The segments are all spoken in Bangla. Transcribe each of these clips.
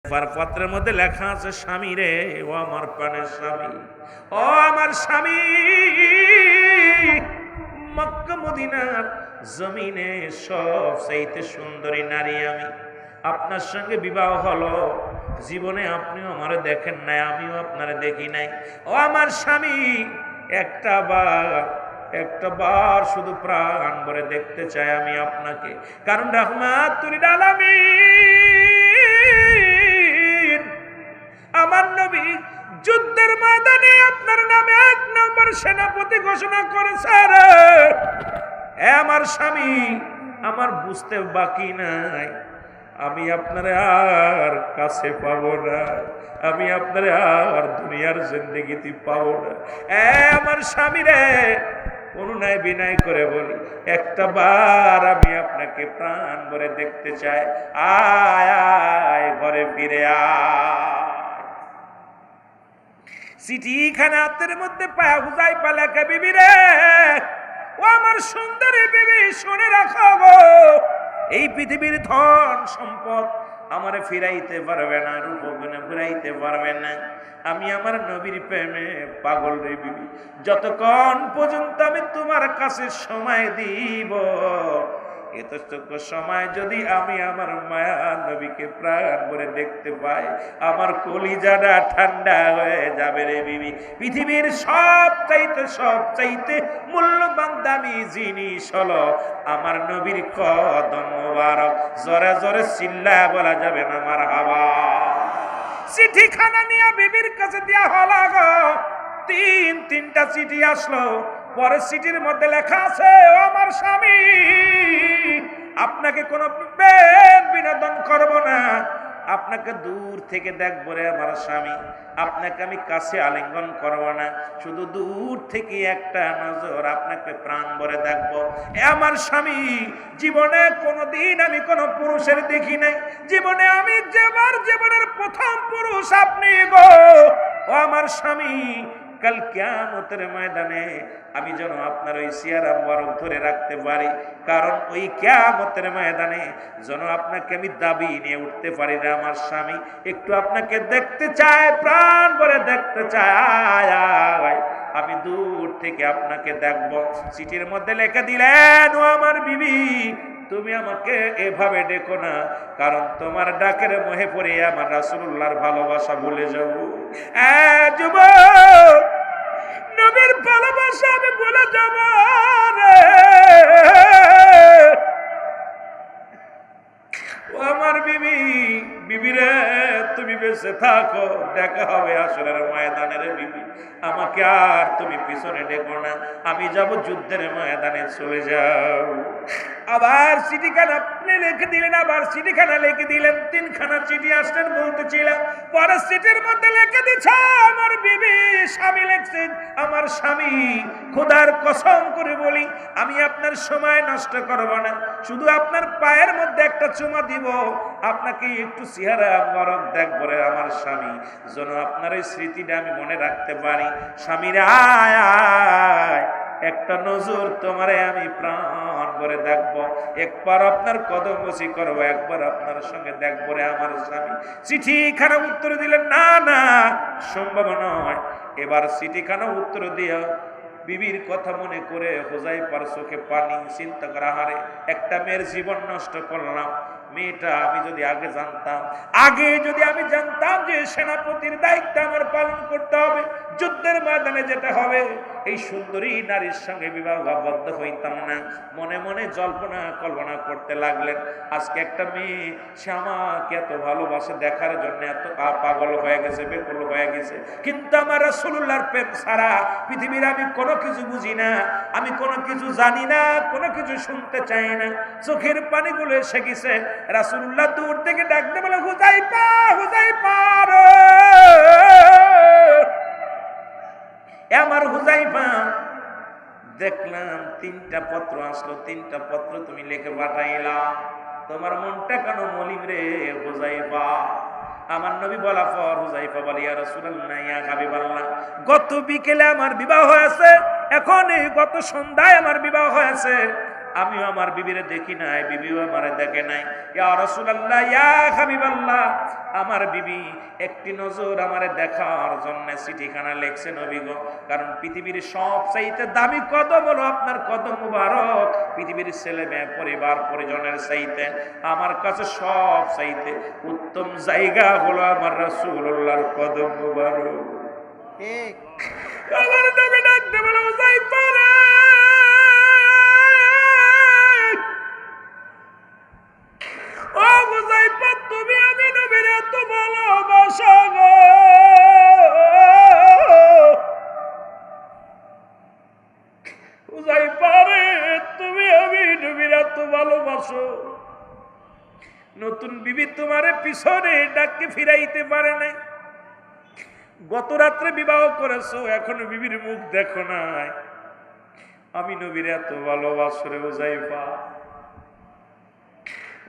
পত্রের মধ্যে লেখা আছে, স্বামী রে, ও আমার প্রাণের স্বামী, ও আমার স্বামী, মক্কা মদিনার জমিনে সব চাইতে সুন্দরী নারী আমি। আপনার সঙ্গে বিবাহ হলো, জীবনে আপনিও আমারে দেখেন নাই, আমিও আপনারে দেখি নাই। ও আমার স্বামী, একটা বার শুধু প্রাণ ভরে দেখতে চাই আমি আপনাকে, কারণ রাহমাতুল লিল আলামিন আমার নবী যুদ্ধের ময়দানে আপনার নামে 1 নম্বর সেনাপতি ঘোষণা করেছে। আমার স্বামী, আমার বুঝতে বাকি নাই, আমি আপনারে আর কাছে পাবো না, আমি আপনারে আর দুনিয়ার জিন্দেগিতে পাবো না। আমার স্বামী রে, অনুনয় বিনয় করে বলি, একটা বার আমি আপনাকে প্রাণ ভরে দেখতে চাই, আয় আয় ঘরে ফিরে আয়। চিঠিখানা হাতের মধ্যে পায়া হুযায়ফা লেখা, বিবি রে, ও আমার সুন্দরী বিবি, শুনে রাখো গো, এই পৃথিবীর ধন সম্পদ আমারে ফিরাইতে পারবে না, রূপগুণে ফিরাইতে পারবে না। আমি আমার নবীর প্রেমে পাগল রে বিবি, যতক্ষণ পর্যন্ত আমি তোমার কাছে সময় দিব, এতটুকু সময় যদি আমি আমার মায়া নবীকে প্রাণ ভরে দেখতে পাই, আমার কলিজাটা ঠান্ডা হয়ে যাবে রে বিবি। পৃথিবীর সব চাইতে মূল্যবান দামি জিনিস হলো আমার নবীর কদম মোবারক। জোরে জোরে চিল্লা বলা যাবে না মারহাবা। চিঠিখানা নিয়ে বিবির কাছে দেয়া হলো গো, তিনটা চিঠি আসলো। পরের চিঠির মধ্যে লেখা আছে, ও আমার স্বামী, আপনাকে কোনো বিনোদন করব না, আপনাকে দূর থেকে দেখবো রে আমার স্বামী, আপনাকে আমি কাছে আলিঙ্গন করব না, শুধু দূর থেকে একটা নজর আপনাকে প্রাণ ভরে দেখবো। আমার স্বামী, জীবনে কোনোদিন আমি কোনো পুরুষের দেখি নাই, জীবনে আমি জীবনের প্রথম পুরুষ আপনি গো। ও আমার স্বামী, কাল কিয়ামতের ময়দানে আমি যেন আপনার ওই চেহারা মোবারক ধরে রাখতে পারি, কারণ ওই কিয়ামতের ময়দানে যেন আপনাকে আমি দাবি নিয়ে উঠতে পারি রে আমার স্বামী। একটু আপনাকে দেখতে চাই, প্রাণ ভরে দেখতে চাই, আমি দূর থেকে আপনাকে দেখব। চিঠির মধ্যে লিখে দিলেন, ও আমার বিবি, তুমি আমাকে এভাবে ডেকো না, কারণ তোমার ডাকের মোহে পড়ে আমার রাসূলুল্লাহর ভালোবাসা ভুলে যাব। যুবক, নবীর ভালোবাসা আমি ভুলে যাব রে। ও আমার বিবি, বিবি রে, তুমি বেঁচে থাকো, দেখা হবে আসরের ময়দানে রে বিবি, আমাকে আর তুমি পিছনে ডেকো না, আমি যাব যুদ্ধের ময়দানে, চলে যাও। আবার চিঠিখানা আপনি লিখে দিলেন, আবার চিঠিখানা লিখে দিলেন, 3খানা চিঠি আসলেন বলতেছিলাম। পরের চিঠির মধ্যে লিখে দিচ্ছে, আমার বিবি, স্বামী লিখছেন, আমার স্বামী, খোদার কসম করে বলি, আমি আপনার সময় নষ্ট করব না, শুধু আপনার পায়ের মধ্যে একটা চুমা দিব, আপনাকে একটু চেহারা মোবারক দেখব রে আমার স্বামী, যেন আপনার এই স্মৃতিটা আমি মনে রাখতে পারি। স্বামীর আয় আয়, একটা নজর তোমারে আমি প্রাণ ভরে দেখবো, একবার আপনার কদম বসি করবো, একবার আপনার সঙ্গে দেখবো রে আমার স্বামী। চিঠিখানা উত্তর দিলেন, না না, সম্ভব নয়। এবার চিঠিখানা উত্তর দিয়া বিবির কথা মনে করে হুযায়ফার চোখে পানি, চিন্তা করা, হারে একটা মেয়ের জীবন নষ্ট করলাম। মেয়েটা আমি যদি আগে জানতাম যে সেনাপতির দায়িত্ব আমার পালন করতে হবে, যুদ্ধের ময়দানে যেতে হবে, এই সুন্দরী নারীর সঙ্গে বিবাহবদ্ধ হইতাম না। মনে মনে জল্পনা কল্পনা করতে লাগলেন, আজকে একটা মেয়ে, সে আমাকে এত ভালোবাসে, দেখার জন্য এত পাগল হয়ে গেছে, বেকুল হয়ে গেছে, কিন্তু আমার রাসূলুল্লাহর প্রেম ছাড়া পৃথিবীর আমি কোনো কিছু বুঝি না, আমি কোনো কিছু জানি না, কোনো কিছু শুনতে চাই না। চোখের পানিগুলো এসে গেছে। রাসূলুল্লাহ দূর থেকে ডাকতে বলে, হুযায়ফা, হুযায়ফা রে, আমার হুযায়ফা, দেখলাম 3টা পত্র আসলো, 3টা পত্র তুমি লিখে পাঠাইলা, তোমার মনটা কেন মলিন রে হুযায়ফা? আমার নবী বলা পর হুযায়ফা বলে, ইয়া রাসূলুল্লাহ, ইয়া হাবিবাল্লাহ, গত বিকেলে আমার বিবাহ হয়েছে, এখন এই গত সন্ধ্যায় আমার বিবাহ হয়েছে, আমিও আমার বিবিরে দেখি নাই, বিবিও আমারে দেখে নাই। ইয়া রাসূলুল্লাহ, ইয়া হাবিবাল্লাহ, আমার বিবি একটি নজর আমারে দেখার জন্য চিঠিখানা লিখছে নবী গো। কারণ পৃথিবীর সবচাইতে দামি কদম হলো আপনার কদম মুবারক। পৃথিবীর ছেলে মেয়ে পরিবার পরিজনের চাইতে আমার কাছে সব চাইতে উত্তম জায়গা হলো আমার রাসূলুল্লাহর কদম মুবারক। ঠিক আমার নবী ডাকতে বলে, হুযায়ফা রে, ও হুযায়ফা, তুমি আমি নবীর এত ভালোবাসো গো। হুযায়ফা রে, তুমি আমি নবীর এত ভালোবাসো, নতুন বিবি তোমারে পিছনে ডাককে ফিরাইতে পারে নাই। গত রাত্রে বিবাহ করেছো, এখনো বিবির মুখ দেখো নাই। আমি নবীর এত ভালোবাসো রে হুযায়ফা।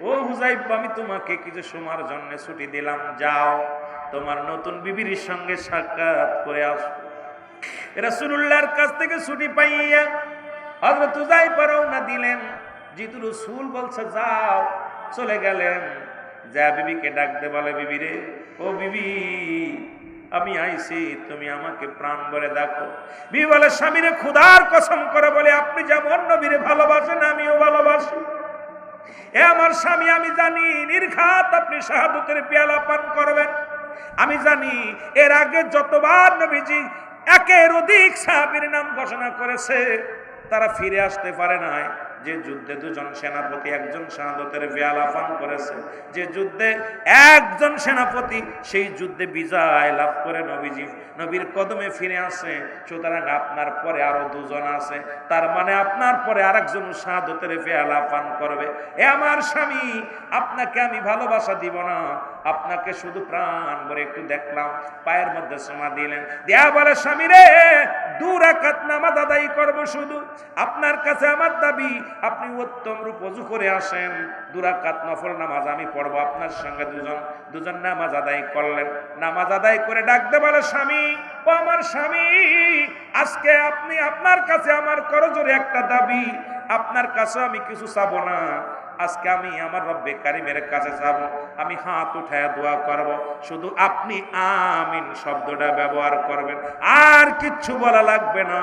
ও হুযায়ফা, আমি তোমাকে কিছু সময়ের জন্য ছুটি দিলাম, যাও তোমার নতুন বিবির সঙ্গে সাক্ষাৎ করে আসো। রাসূলুল্লাহর কাছ থেকে ছুটি পাইয়া হযরত হুযায়ফা রওনা দিলেন। যেহেতু রাসূল বলছে যাও, চলে গেলেন। যা বিবিকে ডাকতে বলে, বিবি রে, ও বিবি, আমি আইছি, তুমি আমাকে প্রাণ ভরে দেখো। বিবি বলে, স্বামীরে খোদার কসম করে বলে, আপনি যেমন নবীরে ভালোবাসেন আমিও ভালোবাসি। এ আমার স্বামী, আমি জানি নির্ঘাত আপনি শাহাদাতের পেয়ালা পান করবেন। আমি জানি এর আগে যতবার নবীজি একের অধিক সাহাবীর নাম ঘোষণা করেছে, তারা ফিরে আসতে পারে নাই। যে যুদ্ধে দুজন সেনাপতি একজন শাহাদাতের পেয়ালা পান করেছে, যে যুদ্ধে একজন সেনাপতি সেই যুদ্ধে বিজয় লাভ করে নবীজি নবীর কদমে ফিরে আসে, সুতরাং আপনার পরে আরো দুজন আছে, তার মানে আপনার পরে আরেকজন শাহাদাতের পেয়ালা পান করবে। এ আমার স্বামী, আপনাকে আমি ভালোবাসা দিব না, আপনাকে শুধু প্রাণ ভরে একটু দেখলাম। পায়ের মধ্যে চুমা দিলেন, দেয়া বলে, স্বামী রে, 2 রাকাত নামাজ আদায় করব শুধু। আপনার কাছে আমার দাবি, আপনি উত্তম রূপ ওযু করে আসেন, 2 রাকাত নফল নামাজ আমি পড়বো আপনার সঙ্গে। দুজন নামাজ আদায় করলেন। নামাজ আদায় করে ডাকতে বলে, স্বামী, ও আমার স্বামী, আজকে আপনি আপনার কাছে আমার করজোরে একটা দাবি, আপনার কাছে আমি কিছু চাবো না। আজকে আমি আমার রব্বে কারিমের কাছে যাব, আমি হাত উঠায় দোয়া করব, শুধু আপনি আমিন শব্দটা ব্যবহার করবেন, আর কিচ্ছু বলা লাগবে না।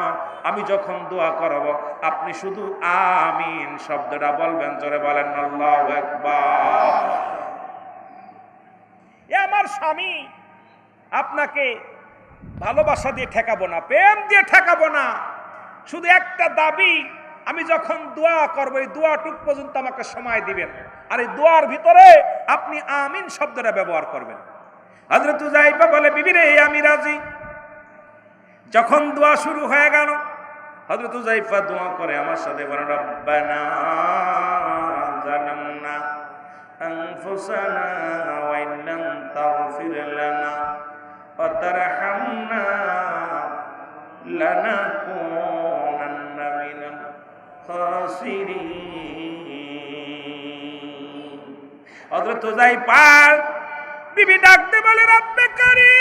আমি যখন দোয়া করব আপনি শুধু আমিন শব্দটা বলবেন। জোরে বলেন আল্লাহু আকবার। এ আমার স্বামী, আপনাকে ভালোবাসা দিয়ে ঠেকাবো না, প্রেম দিয়ে ঠেকাবো না, শুধু একটা দাবি, আমি যখন দোয়া করব এই দোয়াটুক পর্যন্ত আমাকে সময় দিবেন, আর এই দোয়ার ভিতরে আপনি আমিন শব্দটা ব্যবহার করবেন। হযরত হুযায়ফা বলে, বিবি রে, আমি রাজি। যখন দোয়া শুরু হয়ে গেল, হযরত হুযায়ফা দোয়া করে আমার সাথে বলে, রব্বানা যালামনা আনফুসানা ওয়া ইল্লাম তাগফির লানা ওয়া তারহামনা লানাকুনান্না মিনাল খাসিরিন। হযরত হুযায়ফা বিবি ডাকতে বলে, রব্বে কারীম,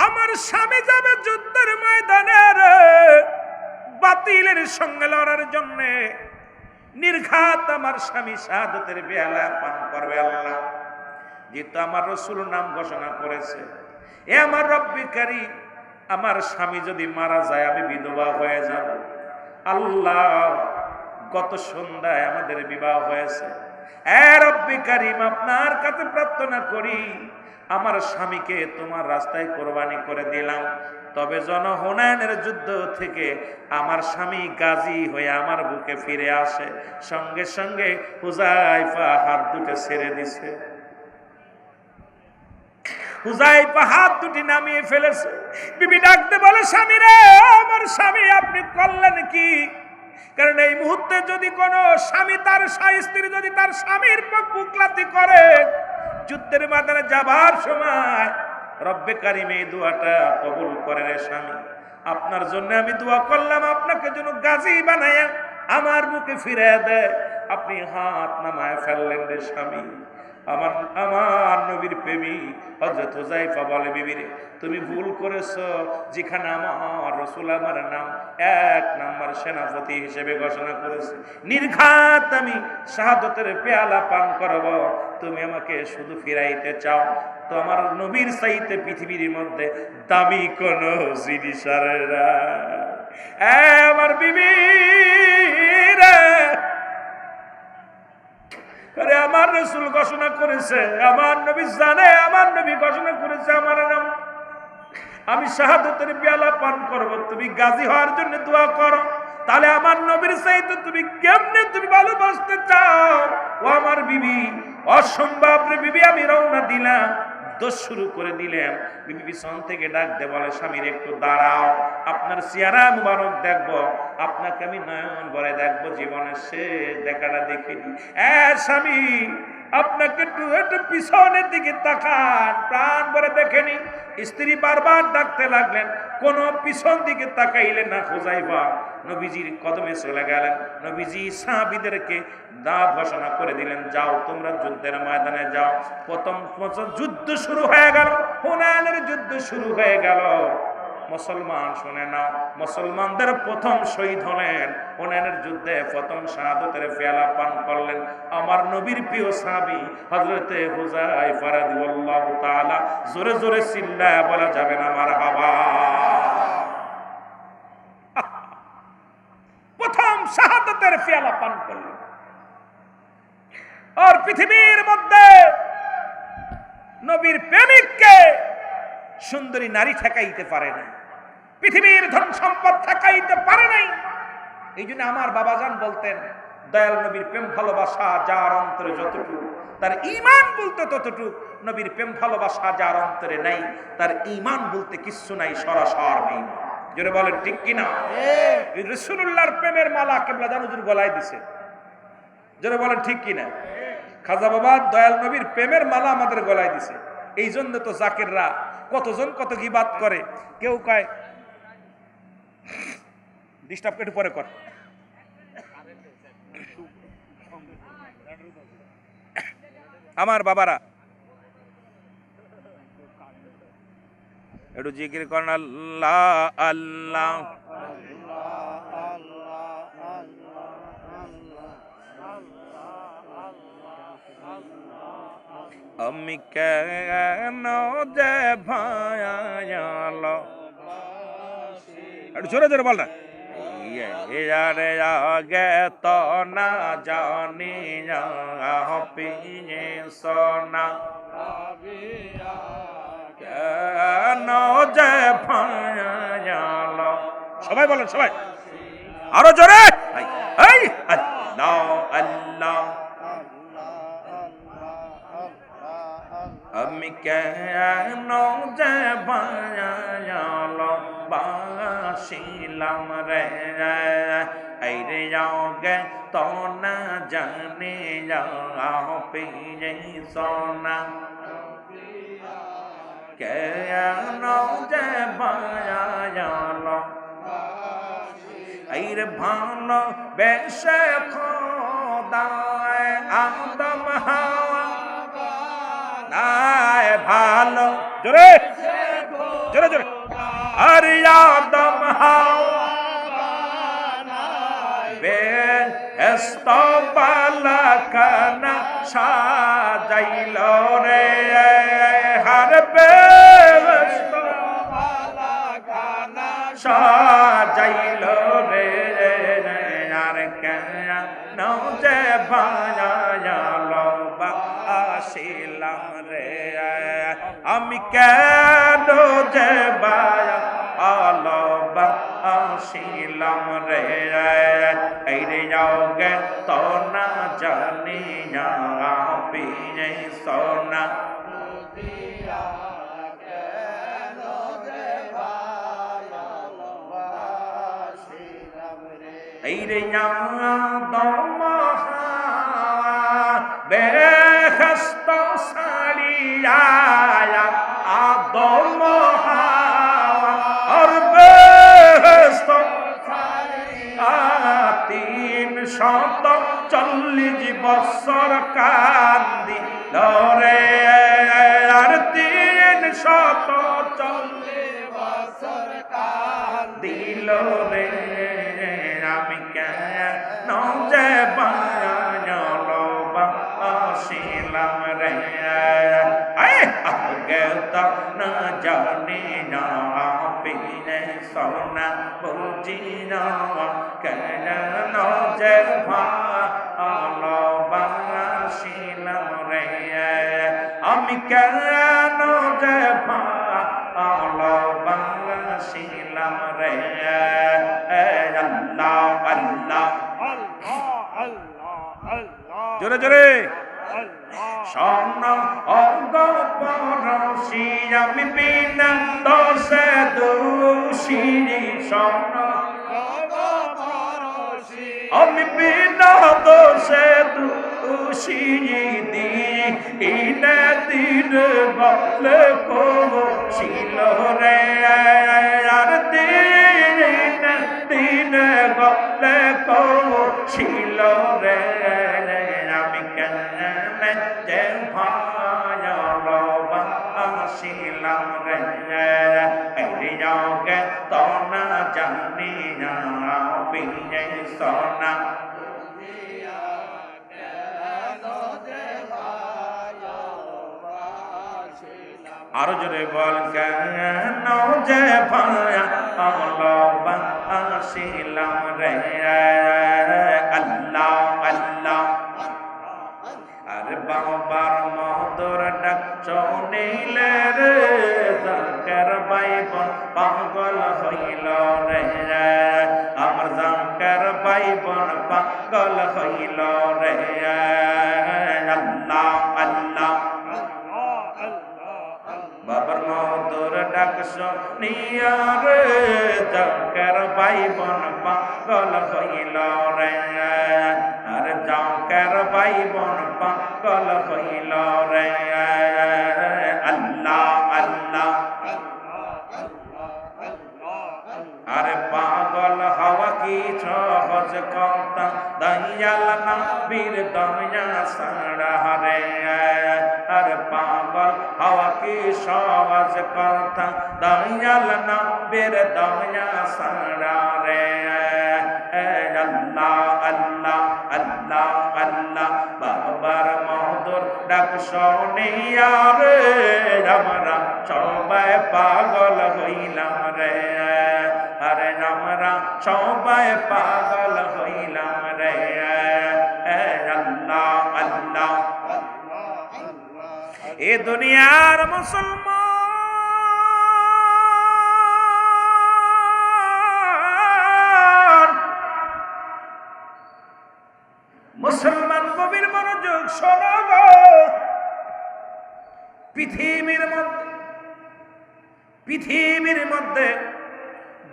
আমার স্বামী যাবে যুদ্ধের ময়দানে বাতিলের সঙ্গে লড়ার জন্য, নির্ঘাত আমার স্বামী শাহাদাতের পেয়ালা পান করবে। আল্লাহ যেহেতু আমার রাসূল নাম ঘোষণা করেছে, এ আমার রব্বে কারীম, আমার স্বামী যদি মারা যায় আমি বিধবা হয়ে যাব। আল্লাহ, গত সন্ধ্যায় আমাদের বিবাহ হয়েছে, এ রব্বে কারীম, আপনার কাছে প্রার্থনা করি, আমার স্বামীকে তোমার রাস্তায় কোরবানি করে দিলাম, তবে হুনাইনের যুদ্ধ থেকে আমার স্বামী গাজী হয়ে আমার বুকে ফিরে আসে। সঙ্গে সঙ্গে হুযায়ফা হাত দুটো ছেড়ে দিছে। হুযায়ফা হাত দুটি নামিয়ে ফেলেছে। বিবি ডাকতে বলে, স্বামী রে, আমার স্বামী, আপনি করলেন কি? কারণ এই মুহূর্তে যদি কোনো স্বামী তার স্ত্রী যদি তার স্বামীর বুকলাতি করে, যুদ্ধের ময়দানে যাবার সময় রব্বে কারীম এই দোয়াটা কবুল করে। রে স্বামী, আপনার জন্য আমি দোয়া করলাম, আপনাকে যেন গাজী বানায়া আমার বুকে ফিরে দেয়। আপনি হাত নামায় ফেললেন রে স্বামী। আমার আমার নবীর প্রেমী হযরত হুযায়ফা বলে, বিবিরে তুমি ভুল করেছো, যেখানে আমার রাসূল আমার নাম 1 নাম্বার সেনাপতি হিসেবে ঘোষণা করেছে, নির্ঘাত আমি শাহাদাতের পেয়ালা পান করব, তুমি আমাকে শুধু ফিরাইতে চাও, তো আমার নবীর চাইতে পৃথিবীর মধ্যে দামি কোন জিনিস আর না। আমার বিবি রে, আরে আমার রাসূল ঘোষণা করেছে, আমার নবী জানে, আমার নবী ঘোষণা করেছে আমার নাম, আমি শাহাদাতের পেয়ালা পান করব, তুমি গাজী হওয়ার জন্য দোয়া করো। তাহলে আমার নবীর চাইতে তুমি কেমনে তুমি ভালোবাসতে চাও? ও আমার বিবি, অসম্ভব রে বিবি। আমি রওনা দিলাম, দোষ শুরু করে দিলেন। বিবি পিছন থেকে ডাক দে বলে, স্বামীর একটু দাঁড়াও, আপনার চেহারা মুবারক দেখবো, আপনাকে আমি নয়ন ভরে দেখবো, জীবনের শেষ দেখাটা দেখিনি। স্বামী আপনাকে একটু পিছনের দিকে তাকান, প্রাণ ভরে দেখেনি। স্ত্রী বারবার ডাকতে লাগলেন, কোন পিছন দিকে তাকাইলেন না। হুযায়ফা নবীজির কদমে চলে গেলেন। নবীজি সাহাবীদেরকে দাওয়াত ঘোষণা করে দিলেন, যাও তোমরা যুদ্ধের ময়দানে যাও। প্রথম যুদ্ধ শুরু হয়ে গেল, হুনাইনের যুদ্ধ শুরু হয়ে গেল। মুসলমান শুনে নাও, মুসলমানদের প্রথম শহীদ হলেন হুনাইনের যুদ্ধে, প্রথম শাহাদাতের পেয়ালা পান করলেন আমার নবীর প্রিয় সাহাবী হযরতে হুযায়ফা রাদিয়াল্লাহু তাআলা। জোরে জোরে চিল্লায়া বলা যাবে না মারহাবা। প্রথম শাহাদাতের পেয়ালা পান করলেন। আর পৃথিবীর মধ্যে নবীর প্রেমিককে সুন্দরী নারী ঠেকাইতে পারে না, পৃথিবীর ধন সম্পদ ঠেকাইতে পারে নাই। এই জন্য আমার বাবাজান বলতেন, দয়াল নবীর প্রেম ভালোবাসা যার অন্তরে যতটুকু, তার ঈমান বলতে ততটুকু। নবীর প্রেম ভালোবাসা যার অন্তরে নাই, তার ঈমান বলতে কিচ্ছু নাই, সরাসর নেই। জোরে বলেন ঠিক কিনা? রাসূলুল্লাহর প্রেমের মালা কিবলা জান হুজুর গলায় দিছে। জোরে বলেন ঠিক কিনা? খাজা বাবা দয়াল নবীর প্রেমের মালা আমাদের গলায় দিছে। এই জন্য তো জাকিররা কতজন কত গীবাত করে। কেউ কয় ডিস্টার্ব একটু পরে কর, আমার বাবারা একটু জিকির করেন, আল্লাহ আল্লাহ। আমি কেন যে ভায়াল, একটু জোরে জোরে বল না। ইয়ারে আগে তো না জানি পিয়ে সোনা, কেন যে ভায়াল। সবাই বলেন, সবাই আরো জোরে, আল্লাহ আল্লাহ। আমি কেন যে ভালোবাসিলাম রে, এই রে গে তো না জানি পিয়ে সোনা, কেন যে ভালো, এই রে ভালো বেশে খোদায় আদম হাওয়া নাই ভালো, জোরে জোরে জোরে, আর আদম হাওয়া বেহেশত বালাখানা সাজাইল রে, হার বেহেশত বালাখানা সাজাইল রে, আর কেন যে ভালোবাসিলাম রে, আমি কেন যে ভালোবাসিলাম রে, এই রে গে তো না জানি পিয়ে সোনা, এই রে আদম হাওয়া বেহেশত ছাড়িয়া, আদম হাওয়া আর বেহেশত 300 40 বছর কান্দিল রে, আর 340 বছর কান্দিল রে, আমি কেন যে বাসিলাম রে, আগে তো না জানি না পিনে সোনা বুঝি না, কেন যে ভালোবাসিলাম রে, আমি কেন যে ভালোবাসিলাম রে, আল্লাহ আল্লাহ জোরে জোরে শোন অগপরশি, আমি বিনা দোষে দোষী, শোন আমি বিনা দোষে দোষী, দিনে দিন বলে কছিল রে, আর দিনে দিনে বলে কছিল রে, আমি কেন যে ভালোবাসিলাম রে, কে তো না জানি না পিনে সোনা, আরো জোরে বল কেন যে ভালোবাসিলাম রে, আল্লাহ আল্লাহ। আর বাবার মধুর ডাক শুনিলে রে, জানকার বাইবন পাগল হইল রে, আমার জানকার বাইবন পাগল হইল রে, আল্লাহ আল্লাহ। বাবার মধুর ডাক শুনিয়া রে, জানকার বাইবন পাগল হইল রে, আর জানকার বাইবন পাগল হইল রে, আল্লাহ আল্লাহ। আরে পাগল হওয়া কি সহজ কথা, দয়াল নবীর দয়া ছাড়া রে, আর পাগল হওয়া কি সহজ কথা, দয়াল নবীর দয়া ছাড়া রে, আল্লাহ আল্লাহ আল্লাহ আল্লাহ। বাবার মধুর ডাক শুনিয়া রে, আমরা সবাই পাগল হইলাম রে, আরে আমরা সবাই পাগল হইলাম রে, আল্লাহ আল্লাহ। এ দুনিয়ার মুসলমান কবির মনোযোগ শোনাব, পৃথিবীর মধ্যে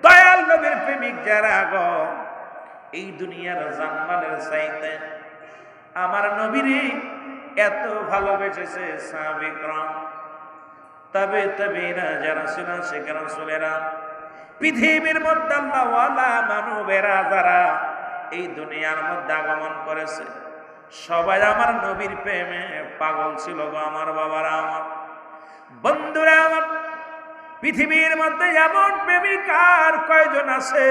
দয়াল নবীর প্রেমিক যারা গো, এই দুনিয়ার জানমালের চাইতে আমার নবীরে এত ভালোবেসেছে সাহাবায়ে কেরাম, তাবেঈরা যারা ছিলেন সেখানে রাসূলেরা, পৃথিবীর মধ্যে আল্লাহওয়ালা মানবেরা যারা এই দুনিয়ার মধ্যে আগমন করেছে, সবাই আমার নবীর প্রেমে পাগল ছিল গো আমার বাবারা, আমার বন্ধুরা আমার। পৃথিবীর মধ্যে এমন প্রেমিক আর কয়জন আছে,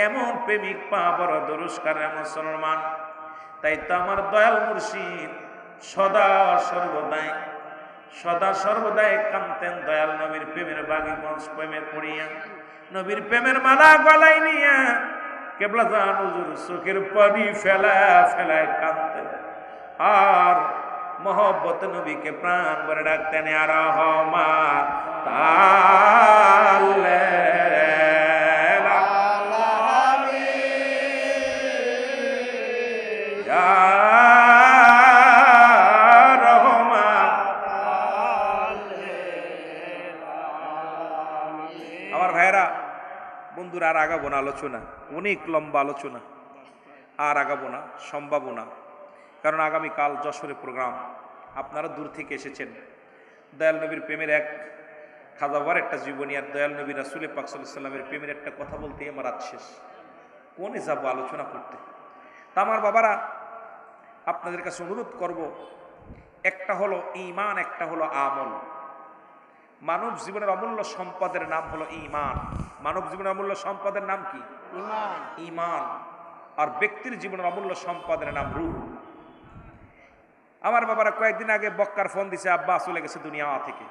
এমন প্রেমিক পা বড় দুরস্কার মুসলমান। তাই তো আমার দয়াল মুর্শিদ সদা সর্বদাই কানতেন দয়াল নবীর প্রেমের বাগি প্রেমে পড়িয়া, নবীর প্রেমের মালা গলায় নিয়া কেবলা জান হুজুর চোখের পানি ফেলায় কানতেন, আর মহব্বত নবীকে প্রাণ ভরে ডাকতেন, আর রহমা তালে আমার ভাইরা বন্ধুরা, আর আগাবো না আলোচনা, অনেক লম্বা আলোচনা, আর আগাবো না, সম্ভব না, কারণ আগামীকাল যশোরে প্রোগ্রাম। আপনারা দূর থেকে এসেছেন, দয়াল নবীর প্রেমের এক খাজাবার একটা জীবনী, আর দয়াল নবী রাসূল পাক সাল্লাল্লাহু আলাইহি ওয়াসাল্লামের প্রেমের একটা কথা বলতেই আমার রাত শেষ, কোনে যাবো আলোচনা করতে। তা আমার বাবারা, আপনাদের কাছে অনুরোধ করব, একটা হলো ঈমান, একটা হলো আমল। মানব জীবনের অমূল্য সম্পদের নাম হলো ঈমান। মানব জীবনের অমূল্য সম্পদের নাম কি? ঈমান। ঈমান। আর ব্যক্তির জীবনের অমূল্য সম্পদের নাম রূহ। আমার বাবারা কয়েকদিন আগে বক্কার ফোন দিছে, আব্বা চলে গেছে দুনিয়া থেকে।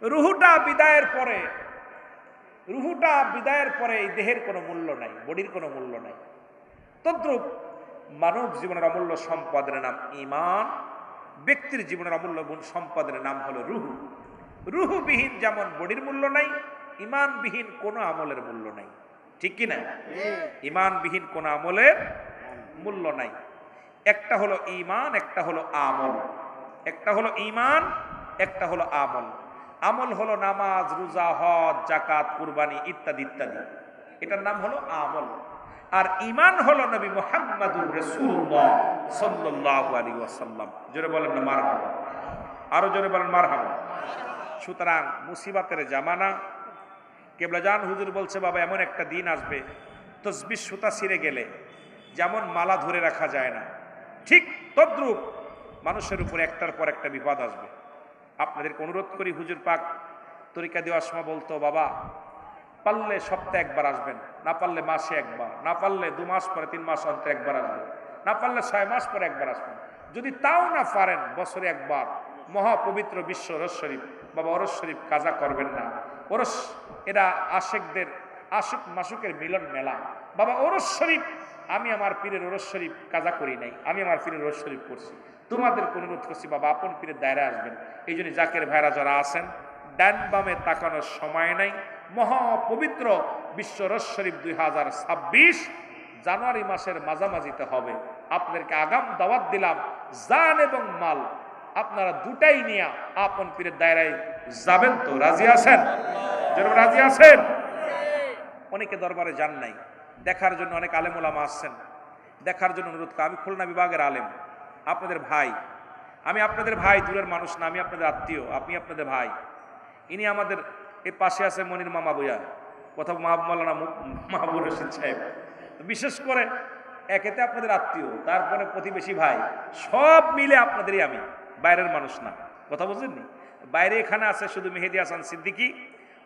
রুহুটা বিদায়ের পরে এই দেহের কোনো মূল্য নাই, বডির কোনো মূল্য নাই। তদ্রূপ মানব জীবনের অমূল্য সম্পদের নাম ঈমান, ব্যক্তির জীবনের অমূল্য সম্পদের নাম হলো রুহু। রুহুবিহীন যেমন বডির মূল্য নাই, ঈমানবিহীন কোনো আমলের মূল্য নাই। ঠিক কি না? ঈমানবিহীন কোনো আমলের মূল্য নাই। একটা হলো ঈমান, একটা হলো আমল। একটা হলো ঈমান, একটা হলো আমল। আমল হলো নামাজ, রোজা, হজ, যাকাত, কুরবানি ইত্যাদি ইত্যাদি, এটার নাম হলো আমল। আর ঈমান হলো নবী মুহাম্মদুর রাসূলুল্লাহ সাল্লাল্লাহু আলাইহি ওয়াসাল্লাম। জোরে বলেন না মারহাবা, আরো জোরে বলেন মারহাবা। সুতরাং মুসিবতের জামানা, কেবলাজান হুজুর বলছে বাবা এমন একটা দিন আসবে, তসবিহ সুতা ছিঁড়ে গেলে যেমন মালা ধরে রাখা যায় না, ঠিক তদ্রূপ মানুষের উপর একটার পর একটা বিপদ আসবে। আপনাদেরকে অনুরোধ করি, হুজুর পাক তরিকা দেওয়ার সময় বলতো, বাবা পারলে সপ্তাহে একবার আসবেন, না পারলে মাসে একবার, না পারলে 2 মাস পরে 3 মাস অন্তর একবার আসবেন, না পারলে 6 মাস পরে একবার আসবেন। যদি তাও না পারেন বছরে একবার মহাপবিত্র বিশ্ব ওরস শরীফ, বাবা ওরস শরীফ কাজা করবেন না। ওরস এরা আশেকদের, আশুক মাসুকের মিলন মেলা। বাবা ওরস শরীফ, আমি আমার পীরের ওরস শরীফ কাজা করি নাই, আমি আমার পীরের ওরস শরীফ করছি। তোমাদের অনুরোধ করছি বাবা আপন পীরের দায়রায় আসবেন। এই জন্য জাকের ভাইরা যারা আছেন, ডান বামে তাকানোর সময় নাই। মহাপবিত্র বিশ্ব ওরস শরীফ 2026 জানুয়ারি মাসের মাঝামাঝিতে হবে। আপনাদেরকে আগাম দাওয়াত দিলাম, জান এবং মাল আপনারা দুটাই নিয়ে আপন পীরের দায়রায় যাবেন। তো রাজি আছেন? যেন রাজি আছেন। অনেকে দরবারে যান নাই, দেখার জন্য অনেক আলেম ওলামা আসছেন, দেখার জন্য অনুরোধ করি। আমি খুলনা বিভাগের আলেম, আপনাদের ভাই। আমি আপনাদের ভাই, দূরের মানুষ না, আমি আপনাদের আত্মীয়, আপনি আপনাদের ভাই। ইনি আমাদের এর পাশে আছে মনির মামা বইয়া, কথা মাওলানা মাহবুব রশিদ সাহেব। বিশেষ করে একেতে আপনাদের আত্মীয়, তারপরে প্রতিবেশী ভাই, সব মিলে আপনাদেরই আমি, বাইরের মানুষ না। কথা বুঝলেননি? বাইরে এখানে আছে শুধু মেহেদি হাসান সিদ্দিকী,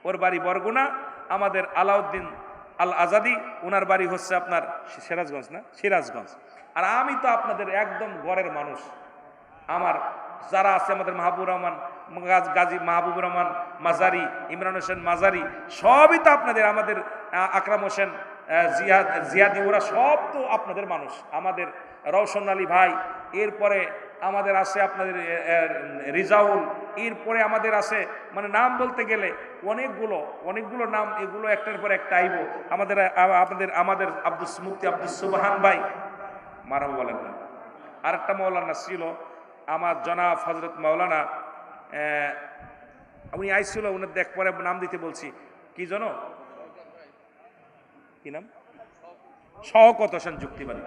ওর বাড়ি বরগুনা। আমাদের আলাউদ্দিন আল আজাদি, ওনার বাড়ি হচ্ছে আপনার সিরাজগঞ্জ, না সিরাজগঞ্জ। আর আমি তো আপনাদের একদম ঘরের মানুষ। আমার যারা আছে, আমাদের মাহবুবুর রহমান গাজী, মাহবুবুর রহমান মাজারি, ইমরান হোসেন মাজারি, সবই তো আপনাদের, আমাদের আকরাম হোসেন জিয়াদি, ওরা সব তো আপনাদের মানুষ। আমাদের রওশন আলী ভাই, এরপরে আমাদের আছে আপনাদের রিজাউল, এরপরে আমাদের আছে, মানে নাম বলতে গেলে অনেকগুলো নাম, এগুলো একটার পর একটা আইব। আমাদের মুফতি আব্দুস সুবহান ভাই, মারাম বলেন না, আর একটা মৌলানা ছিল আমার জনাব হযরত মাওলানা, উনি আইছিল, উনি দেখ পরে নাম দিতে বলছি, কি জানো কি নাম? শওকত হোসেন যুক্তিবাদী,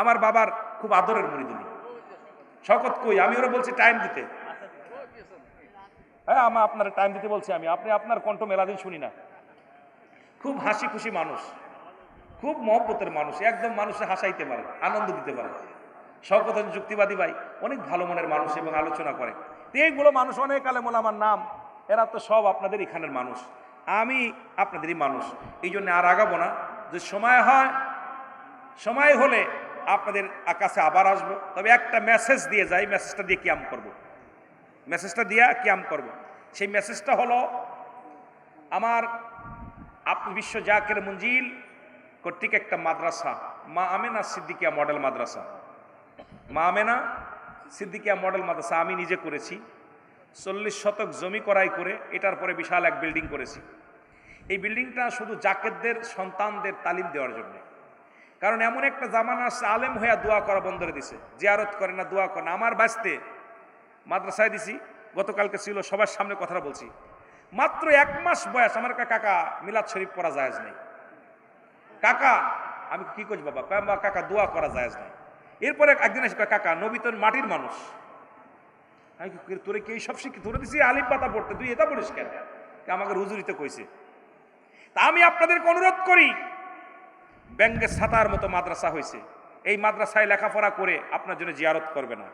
আমার বাবার খুব আদরের মুরিদ উনি। শওকত কই, আমি ওরা বলছি টাইম দিতে। হ্যাঁ, আমার আপনার টাইম দিতে বলছি আমি, আপনি আপনার কণ্ঠ মেলাদিন শুনি না। খুব হাসি খুশি মানুষ, খুব মহব্বতের মানুষ, একদম মানুষে হাসাইতে পারে, আনন্দ দিতে পারে। শওকত হোসেন যুক্তিবাদী ভাই অনেক ভালো মনের মানুষ এবং আলোচনা করে। এইগুলো মানুষ, অনেক আলেম ওলামার নাম, এরা তো সব আপনাদের এখানের মানুষ, আমি আপনাদেরই মানুষ। এই জন্য আর আগাবো না, যে সময় হয়, সময় হলে আপনাদের কাছে আবার আসবো। তবে একটা মেসেজ দিয়ে যাই, মেসেজটা দিয়ে কিয়াম করব, মেসেজটা দিয়ে কিয়াম করব। সেই মেসেজটা হলো, আমার বিশ্ব জাকের মঞ্জিল কর্তৃক একটা মাদ্রাসা, মা আমেনা সিদ্দিকিয়া মডেল মাদ্রাসা, মা আমেনা সিদ্দিকিয়া মডেল মাদ্রাসা আমি নিজে করেছি। 40 শতক জমি ক্রয় করে এটার পরে বিশাল এক বিল্ডিং করেছি। এই বিল্ডিংটা শুধু জাকেতদের সন্তানদের তালিম দেওয়ার জন্য। কারণ এমন একটা জামানা আসছে, আলেম হইয়া দোয়া করা বন্ধ করে দিছে, জিয়ারত করে না, দোয়া করে না। আমার বাঁচতে মাদ্রাসায় দিছি, গতকালকে ছিল, সবার সামনে কথাটা বলছি, মাত্র 1 মাস বয়স আমার কাকা মিলাদ শরীফ পড়া জায়েজ নেই। কাকা, আমি কি করছি বাবা? কাকা দোয়া করা জায়েজ নেই। এরপরে একদিন এসে কাকা, নবী তোর মাটির মানুষ, তোরে কি সব শিক্ষিত ধরে দিছি আলিম পাতা পড়তে, তুই এটা পড়িস কেন? আমাকে হুজুরিতে কইছে। তা আমি আপনাদেরকে অনুরোধ করি, ব্যাঙ্গে ছাতার মতো মাদ্রাসা হয়েছে, এই মাদ্রাসায় লেখাপড়া করে আপনার জন্য জিয়ারত করবে না।